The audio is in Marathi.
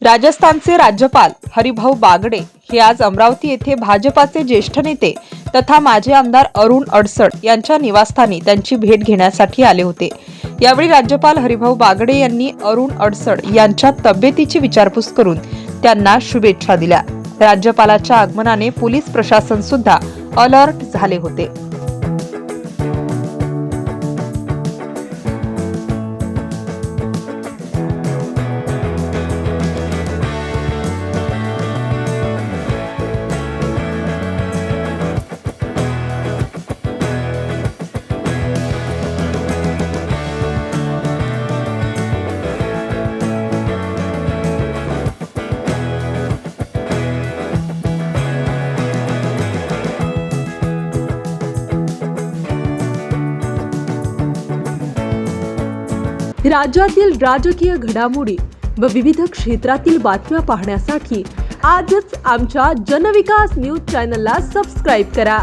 राजस्थानचे राज्यपाल हरिभाऊ बागडे हे आज अमरावती येथे भाजपाचे ज्येष्ठ नेते तथा माजी आमदार अरुण अडसड यांच्या निवासस्थानी त्यांची भेट घेण्यासाठी आले होते। यावेळी राज्यपाल हरिभाऊ बागडे यांनी अरुण अडसड यांच्या तब्येतीची विचारपूस करून त्यांना शुभेच्छा दिल्या। राज्यपालाच्या आगमनाने पोलीस प्रशासन सुद्धा अलर्ट झाले होते। राज्यातील राजकीय घडामोडी व विविध क्षेत्रातील बातम्या पाहण्यासाठी आजच आमच्या जनविकास न्यूज चॅनलला सबस्क्राइब करा।